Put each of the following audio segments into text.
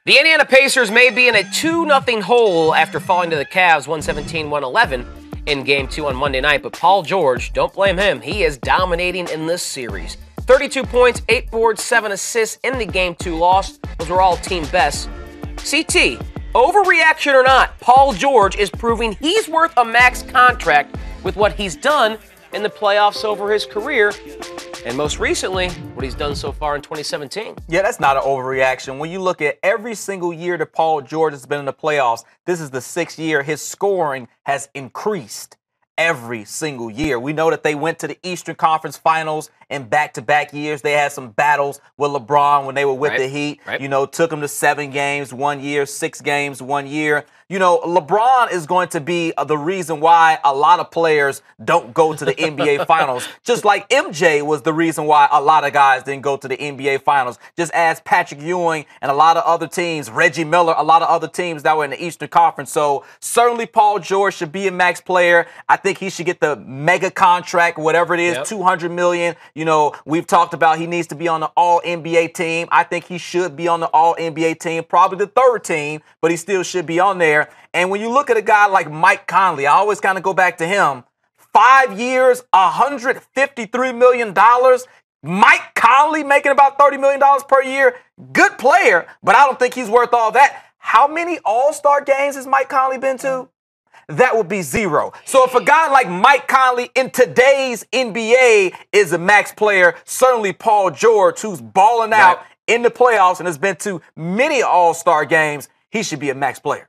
The Indiana Pacers may be in a 2-0 hole after falling to the Cavs 117-111 in Game 2 on Monday night, but Paul George, don't blame him, he is dominating in this series. 32 points, 8 boards, 7 assists in the Game 2 loss. Those were all team bests. CT, overreaction or not, Paul George is proving he's worth a max contract with what he's done in the playoffs over his career, and most recently, what he's done so far in 2017. Yeah, that's not an overreaction. When you look at every single year that Paul George has been in the playoffs, this is the 6th year, his scoring has increased every single year. We know that they went to the Eastern Conference Finals in back-to-back years. They had some battles with LeBron when they were with the Heat. You know, took them to 7 games 1 year, 6 games 1 year. You know, LeBron is going to be the reason why a lot of players don't go to the NBA Finals, just like MJ was the reason why a lot of guys didn't go to the NBA Finals. Just as Patrick Ewing and a lot of other teams, Reggie Miller, a lot of other teams that were in the Eastern Conference. So certainly Paul George should be a max player. I think he should get the mega contract, whatever it is, $200 million. You know, we've talked about he needs to be on the All-NBA team. I think he should be on the All-NBA team, probably the 3rd team, but he still should be on there. And when you look at a guy like Mike Conley, I always kind of go back to him. 5 years, $153 million. Mike Conley making about $30 million per year. Good player, but I don't think he's worth all that. How many All-Star games has Mike Conley been to? That would be 0. So if a guy like Mike Conley in today's NBA is a max player, certainly Paul George, who's balling out in the playoffs and has been to many All-Star games, he should be a max player.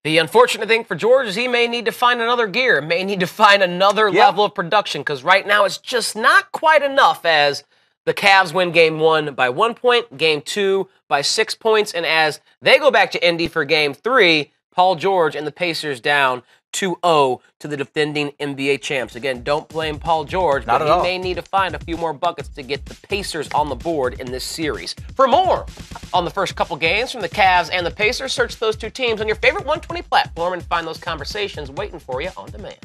The unfortunate thing for George is he may need to find another gear, may need to find another level of production, because right now it's just not quite enough as the Cavs win Game 1 by 1 point, Game 2 by 6 points, and as they go back to Indy for Game 3, Paul George and the Pacers down 2-0 to the defending NBA champs. Again, don't blame Paul George, but he may need to find a few more buckets to get the Pacers on the board in this series. For more on the first couple games from the Cavs and the Pacers, search those two teams on your favorite 120 platform and find those conversations waiting for you on demand.